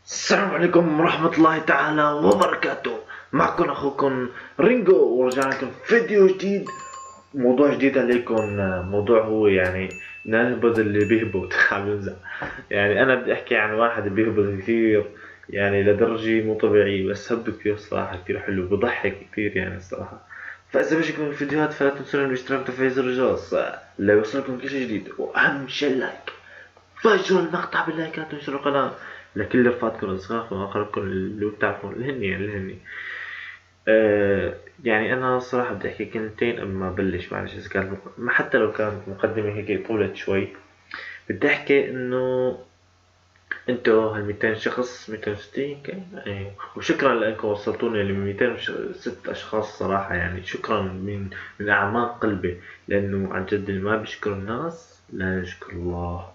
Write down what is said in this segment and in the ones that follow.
السلام عليكم ورحمة الله تعالى وبركاته. معكم أخوكم رينجو ورجعنا لكم فيديو جديد، موضوع جديد عليكم. موضوع هو يعني نهبط اللي بيهبط عم ينزع. يعني أنا بدي أحكي عن واحد بيهبط كثير، يعني لدرجة مو طبيعية، بس هبط كثير صراحة، كثير حلو، بضحك كثير يعني الصراحة. فإذا بيجيكم الفيديوهات فلا تنسون الاشتراك وتفعيل زر الجرس ليوصلكم كل شيء جديد، وأهم شيء اللايك. فجروا المقطع باللايكات وانشروا القناة لكل رفقاتكم الأصغر وأقربكم اللي بتعرفون الهني يعني الهني. يعني أنا صراحة بدي أحكي كلمتين قبل ما أبلش، معلش إذا كانت حتى لو كانت مقدمة هيك طولت شوي. بدي أحكي إنه انتو هال 200 شخص 260 كان ايه، وشكرا لانكم وصلتوني ل 206 اشخاص صراحة، يعني شكرا من اعماق قلبي، لانه عن جد اللي ما بيشكر الناس لا يشكر الله.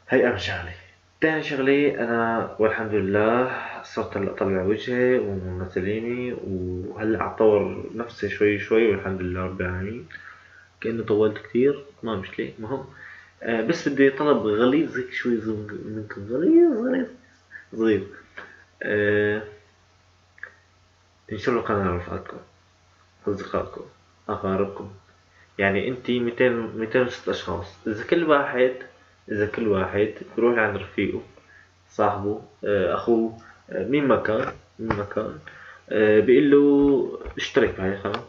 هي أهم شغلة. تاني شغلة أنا والحمد لله صرت هلا أطلع وجهي ومساليني، وهلا أطور نفسي شوي شوي والحمد لله رب العالمين. كأنه طولت كتير ما مشكلة، مهم. بس بدي طلب غليظ هيك شوي منكم، غليظ غليظ صغير. آه انشروا القناة لرفقاتكم، أصدقائكم، أقاربكم. يعني انتي 206 أشخاص، إذا كل واحد يروح عند رفيقه، صاحبه، اخوه، مين ما كان، بيقول له اشترك بهاي القناة.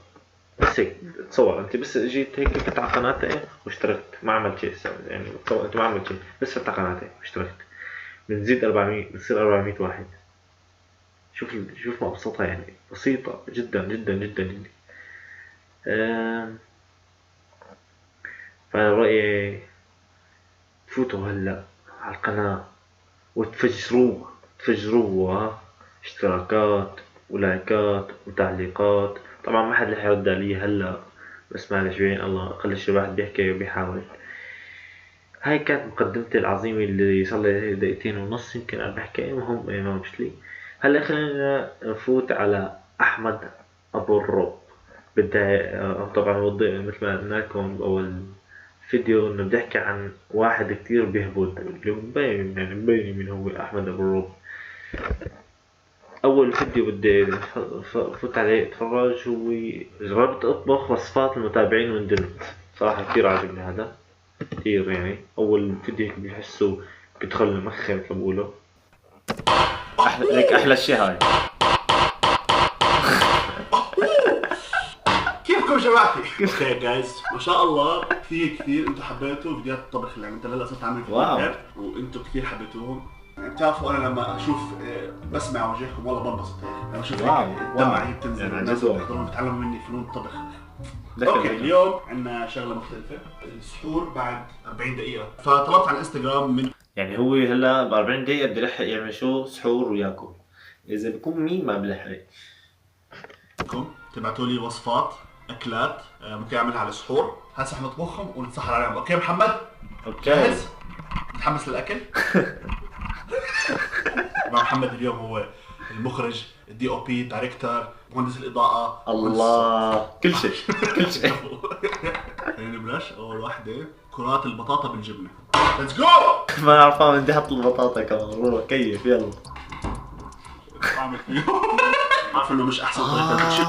بس هيك تصور انت بس جيت هيك فت على قناتي واشتركت، ما عملت شيء يعني تصور انت ما عملت شيء، بس فت على قناتي واشتركت، بنزيد 400، بتصير 400 واحد. شوف ما ابسطها، يعني بسيطة جدا جدا جدا يعني. آم، فانا رأيي تفوتوا هلا على القناة تفجروها اشتراكات ولايكات وتعليقات. طبعا ما حد رح يرد علي هلا، بس معلش بين الله، اقل شي الواحد بيحكي وبيحاول. هاي كانت مقدمتي العظيمة اللي صار لي دقيقتين ونص يمكن انا بحكي، المهم إيه ما مشكلة. هلا خلينا نفوت على احمد ابو الروب. بدي طبعا اوضح مثل ما قلنا لكم باول فيديو انه بدي احكي عن واحد كتير بيهبط، اللي مبين يعني مبين من هو احمد ابو الروب. اول فيديو بدي فوت عليه اتفرج هو جربت اطبخ وصفات المتابعين وندمت. صراحة كتير عجبني هذا، كتير يعني. اول فيديو هيك بحسه بيدخل المخ مثل ما بقولوا. احلى ليك احلى شيء هاي. كيفكم شبابي؟ بخير جايز، ما شاء الله كثير انتم حبيتوا فيديوهات الطبخ اللي عملتها هلا، صرت اعمل واو. فيديوهات وانتم كثير حبيتوهم. يعني بتعرفوا انا لما اشوف بسمع وجهكم والله بنبسط هيك، لما اشوف واو، هيك واو. الدمعة هي بتنزل يعني عن والناس جد واو. بيحضرون بيتعلموا مني فنون الطبخ. ذكر اوكي، ذكر. اليوم عندنا شغله مختلفه، السحور بعد 40 دقيقه، فطلبت على الانستغرام من يعني هو هلا ب 40 دقيقة بده يلحق يعمل شو؟ سحور وياكل. اذا بكون مين ما بلحق. منكم تبعتوا لي وصفات اكلات ممكن اعملها على السحور، هسه حنطبخهم ونتسحر عليهم. اوكي محمد؟ اوكي. جاهز؟ متحمس للاكل؟ مع محمد اليوم هو المخرج، الدي او بي دايركتور، مهندس الاضاءه، الله، كل شيء كل شيء. خلينا نبلش. اول وحده كرات البطاطا بالجبنه. ليتس جو. ما عرفان بدي احط البطاطا كمان، روح كيف يلا. بعمل فيه عارف انه مش احسن طريقه للشيء.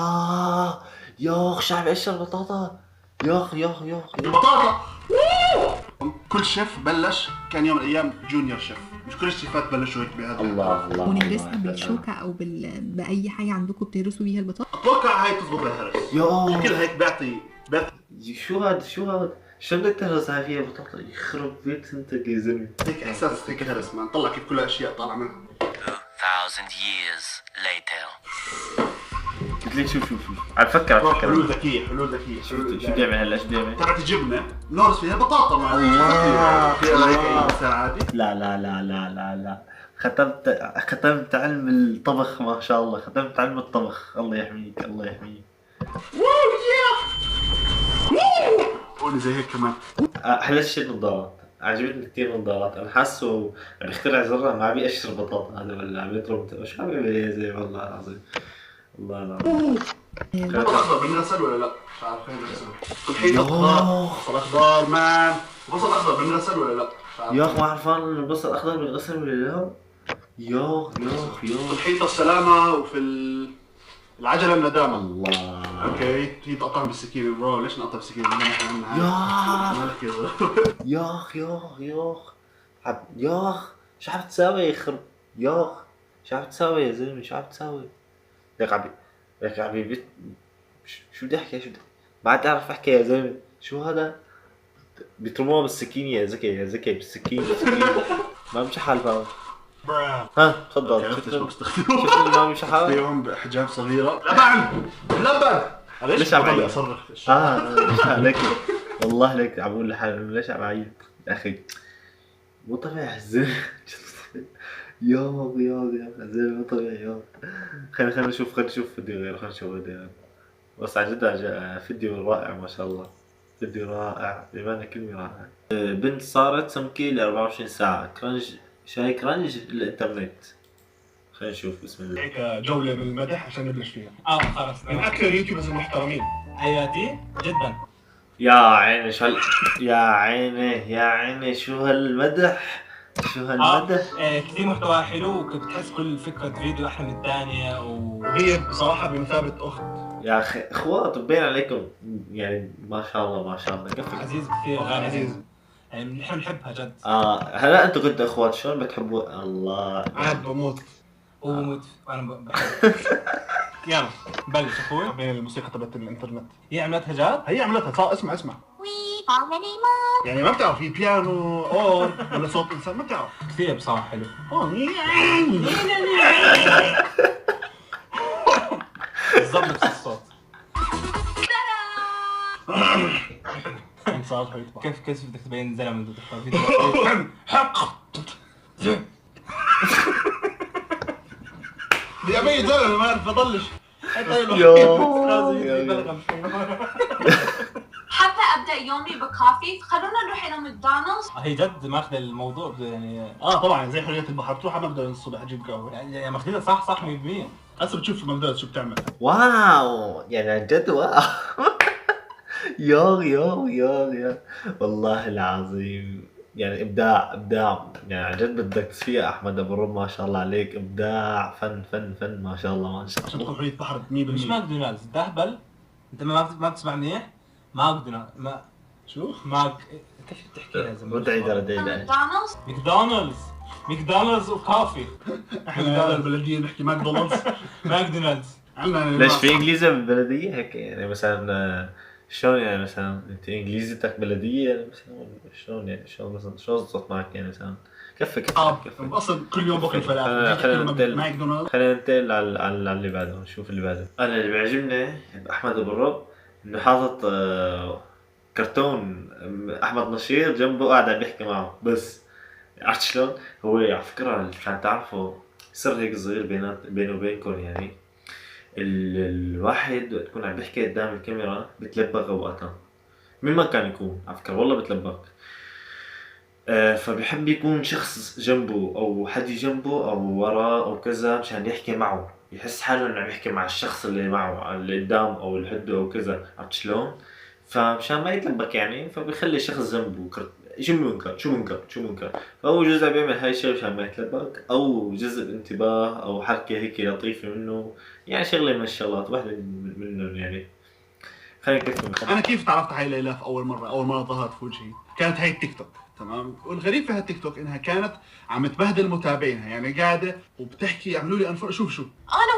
ياخ شعب قشر البطاطا. ياخ. البطاطا. كل شيف بلش كان يوم من الايام جونيور شيف، مش كل الشيفات بلشوا هيك بهذا. الله ونهرسها بالشوكة أو بأي حاجة عندكم بتهرسوا بيها البطاطا. اتوقع هاي تزبط للهرس. يا شكلها هيك بيعطي شو هاد شو بدك تهرس هاي فيها بطاطا؟ يخرب بيت انت يا زلمه. هيك احساس هيك هرس، ما نطلع كيف كل اشياء طالعه منها. 2,000 years later. قلت لك شوف على فكر حلول ذكيه شو بدي اعمل هلا؟ شو بدي اعمل؟ تبعت الجبنه نورس فيها بطاطا مع عادي. لا. ختمت علم الطبخ، ما شاء الله، ختمت علم الطبخ. الله يحميك. قولي زي هيك كمان. احلى شيء النظارات، عجبتني كثير النظارات. انا حاسه عم يخترع زرع، ما عم يقشر بطاطا هذا، ولا عم يضرب شو عم يعمل زي والله العظيم. الله العظيم. البصل الاخضر بنغسل ولا لا؟ مش عارف. خلينا نغسله. الحين اخضر، بصل اخضر مان، البصل الاخضر بنغسل ولا لا؟ يا اخ ما عرفان البصل الاخضر بينغسل ولا لا؟ ياخ الحيطة السلامة وفي العجلة الندامة. الله. اوكي هي تقطعهم بالسكين برو. ليش نقطع بالسكين؟ مالك يا زلمة. ياخ شو عم تساوي يا خرب؟ ياخ شو عم تساوي يا زلمه؟ شو عم تساوي؟ لك عبي شو بدي احكي؟ ما عاد اعرف احكي يا زلمه. شو هذا؟ بيترموها بالسكين يا زكي بالسكين. ما مشي حال فاهم. ها تفضل. عرفت ليش ما بستخدمه؟ شفت ما مشي حال. فيهم بحجاب صغيرة. لبن ليش عم تعيط؟ اصرخ؟ لك والله لك عم بقول لحالي ليش عم اعيط يا اخي؟ مو طبيعي الزلمه. يا الزلمه مو طبيعي. خلينا نشوف فيديو غير. بس عن جد فيديو رائع ما شاء الله. فيديو رائع بمعنى كلمة رائع. بنت صارت سمكة ل 24 ساعة. كرنج شاي كرنج الانترنت. خلينا نشوف بسم الله. هيك جولة بالمدح عشان نبلش فيها. خلاص من اكثر اليوتيوبرز المحترمين. حياتي جدا. يا عيني شو يا عيني شو هالمدح. كثير محتوى حلو، وكنت بتحس كل فكرة فيديو أحلى من الثانية وهي بصراحة بمثابة أخت. يا اخي اخوات بين عليكم يعني ما شاء الله كفك. عزيز كثير غالي. عزيز. يعني نحن بنحبها جد. هلا انتوا كنتوا اخوات شلون بتحبوا؟ الله عاد بموت. هو بموت وأنا بحب. يلا بلش أخوي. بين الموسيقى تبعت الانترنت. هي عملتها جد؟ هي عملتها. اسمع يعني ما بتعرف في بيانو اون ولا صوت انسان. ما بتعرف. كثير بصراحة حلو. بالضبط نفس الصوت. صار يطبع. كيف بدك تبين زلمة بدك تختار فيديو؟ حق يا بي زلمه ما اعرف اضلش. حابة أبدأ يومي بكافي، خلونا نروح إلى ماكدونالدز. هي جد ماخذة الموضوع يعني. طبعا زي حرية البحر. تروح على ماكدونالدز الصبح اجيب قهوه. يعني ماخذينها صح 100%. هسه بتشوف في ماكدونالدز شو بتعمل. واو يعني عن جد واو. يا والله العظيم يعني ابداع يعني عن جد بدك تصفيه احمد ابو الرب ما شاء الله عليك. ابداع فن ما شاء الله عشان تكون حرية بحر 100%. مش ماكدونالدز تهبل. انت ما بتسمع منيح. ماكدونالدز شو؟ كيف بتحكيها يا زلمه؟ ودعي ماكدونالدز وكافي. احنا البلدية نحكي ماكدونالدز. ليش في انجليزي بالبلديه هيك يعني مثلا شلون يعني مثلا انت انجليزيتك بلديه يعني مثلا شلون مثلا شلون زبطت معك يعني مثلا كفك اصلا كل يوم باكل فلافل. ماكدونالدز. خلينا ننتقل على اللي بعده. نشوف اللي بعده. انا اللي بيعجبني باحمد ابو الرب انه حاطط كرتون احمد نشير جنبه قاعد عم يحكي معه. بس عرفت شلون؟ هو على فكره عشان تعرفوا سر هيك صغير بينه وبينكم يعني. الواحد وقت يكون عم بيحكي قدام الكاميرا بتلبق اوقاتها مين ما كان يكون على فكره والله بتلبق. فبيحب يكون شخص جنبه او حد جنبه او وراه او كذا مشان يحكي معه. يحس حاله انه عم يحكي مع الشخص اللي معه اللي قدام او اللي حده او كذا. عرفت شلون؟ فمشان ما يتلبك يعني فبيخلي الشخص جنبه شو منكر. فهو جزء بيعمل هاي الشيء مشان ما يتلبك او جزء انتباه او حركة هيك لطيفة منه يعني شغلة من الشغلات واحدة منهم يعني. خلينا نكمل. انا كيف تعرفت على ليلى في اول مرة ظهرت في وجهي كانت هاي التيك توك. تمام. والغريب في هالتيك توك انها كانت عم تبهدل متابعينها يعني قاعدة وبتحكي اعملوا لي انفر. شوف أنا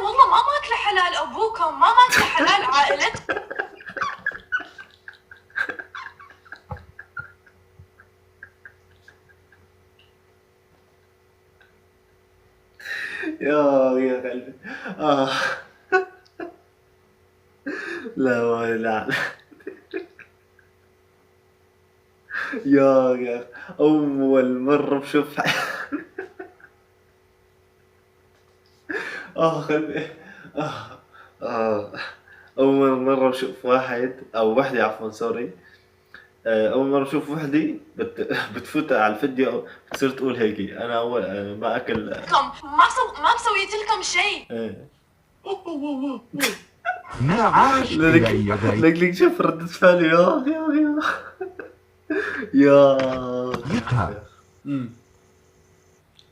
والله ما ماكلة حلال أبوكم، ما ماكلة حلال عائلتكم. يا قلبي لا يا اول مرة بشوف قلبي اول مرة بشوف واحد او وحدة عفوا سوري. اول مرة بشوف وحدة بتفوت على الفيديو بتصير تقول هيك انا اول ما اكل ما سويت لكم شيء. نعاش إلى يديك. لك شوف ردة فعلي. يا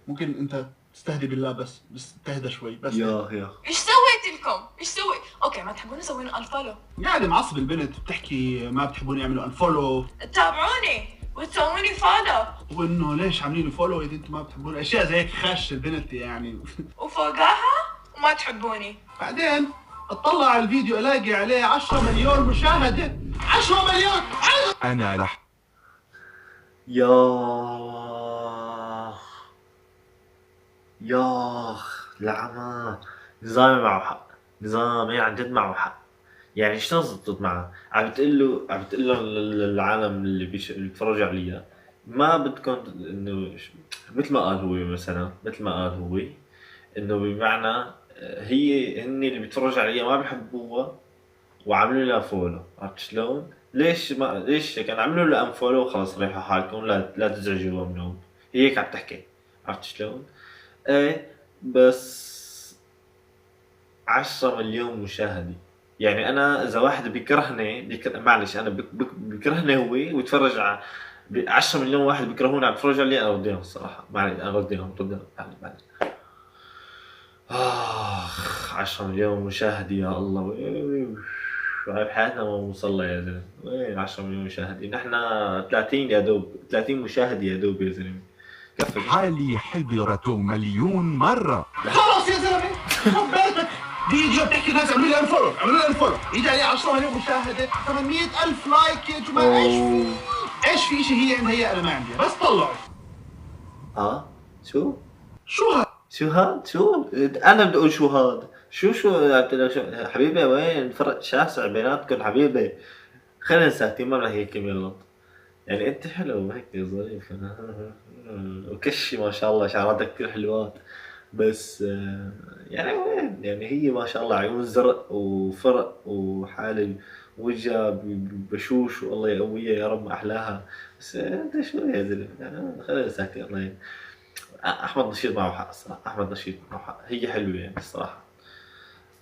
ممكن انت استهدي بالله بس تهدى شوي بس. يا ايش سويت لكم؟ ايش سويت؟ اوكي ما تحبون تسوين انفولو؟ يعني معصب البنت بتحكي ما بتحبون يعملوا انفولو تتابعوني وتسووني فولو وانه ليش عاملين فولو اذا انتم ما بتحبون اشياء زي هيك خش البنت يعني. وفوقاها وما تحبوني. بعدين اطلع على الفيديو الاقي عليه 10 مليون مشاهدة. 10 مليون. أنا لح ياخ العمى. نظامي معه حق، نظامي عن جد معه حق. يعني شلون زبطت معه؟ عم بتقول له للعالم اللي بيتفرجوا عليها ما بدكم انه مثل ما قال هو مثلا، مثل ما قال هو انه بمعنى هن اللي بيتفرجوا عليها ما بيحبوها وعملوا لها فولو. عرفت شلون؟ ليش كان عملوا لها انفولو خلص ريحوا حالكم لا تزعجوها منهم. هي هيك عم تحكي. عرفت شلون؟ ايه بس 10 مليون مشاهدة. يعني انا اذا واحد بيكرهني معلش انا بيكرهني هو ويتفرج على 10 مليون واحد بيكرهوني عم يتفرجوا علي، انا رديهم الصراحة. معلش انا رديهم يعني 10 مليون مشاهدة يا الله. هاي بحياتنا ما بنوصلها يا زلمة. وين 10 مليون مشاهدة؟ نحن 30 يا دوب، 30 مشاهدة يا دوب يا زلمة. كفى حالي حضرته مليون مرة. خلص يا زلمه خد بالك. فيديو بتحكي الناس عملوا لي انفولو يجي عليه 10 مليون مشاهده 800,000 لايك يا جماعه. ايش في شيء هي عندها انا ما عندي بس طلعوا. شو هاد انا بدي اقول شو هاد شو حبيبي وين فرق شاسع بيناتكم حبيبي. خلينا ساكتين ما بدنا هيك كلمه غلط. يعني انت حلو هيك ظريف وكشي ما شاء الله شعراتك كثير حلوات بس يعني وين يعني هي ما شاء الله عيون زرق وفرق وحالة وجهها بشوش والله يقويها يا رب احلاها. بس انت شو يا زلمه خلينا ساكتين الله يعني. احمد نشيط معه حق الصراحه. احمد نشيط معه حق. هي حلوه يعني الصراحه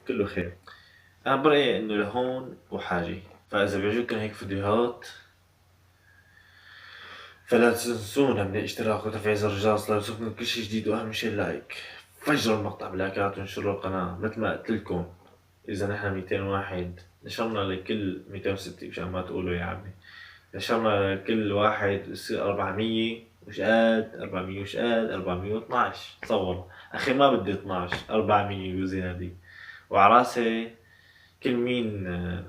كله خير. انا برأيي انه لهون وحاجه. فاذا بيعجبكم هيك فيديوهات فلا تنسونا من الاشتراك وتفعيل زر الجرس ليوصلكم كل شيء جديد، واهم شيء اللايك. فجروا المقطع بلايكات وانشروا القناة مثل ما قلت لكم. اذا نحن 200 واحد نشرنا لكل 260 مشان ما تقولوا يا عمي نشرنا لكل واحد يصير 400 وش قد 400 وش قد 412. تصور اخي ما بدي 12 400 وزيادة. وعراسي كل مين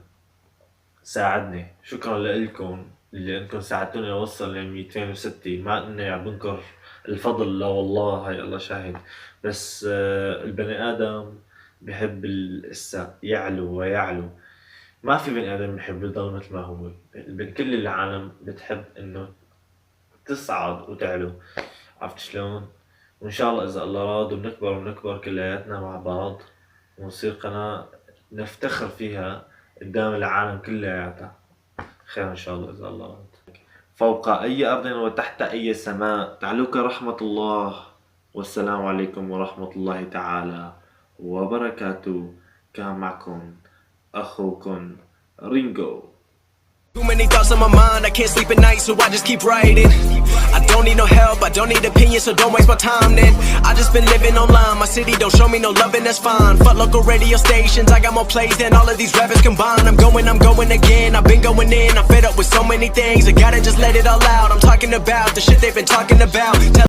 ساعدني شكرا لكم اللي انكم ساعدتوني اوصل ل 206. ما اني عم بنكر الفضل لا والله هاي الله شاهد. بس البني ادم بحب يعلو ويعلو. ما في بني ادم بحب يضل مثل ما هو. كل العالم بتحب انه تصعد وتعلو. عرفت شلون؟ وان شاء الله اذا الله راد ونكبر كلياتنا مع بعض ونصير قناة نفتخر فيها قدام العالم كلياتها. خير ان شاء الله اذا الله راد. فوق اي ارض وتحت اي سماء تعلوك رحمة الله. والسلام عليكم ورحمة الله تعالى وبركاته. كان معكم اخوكم رينجو. Too many thoughts on my mind, I can't sleep at night, so I just keep writing. I don't need no help, I don't need opinions, so don't waste my time then. I just been living online, my city don't show me no love and that's fine. Fuck local radio stations, I got more plays than all of these rappers combined. I'm going again, I've been going in, I'm fed up with so many things, I gotta just let it all out. I'm talking about the shit they've been talking about.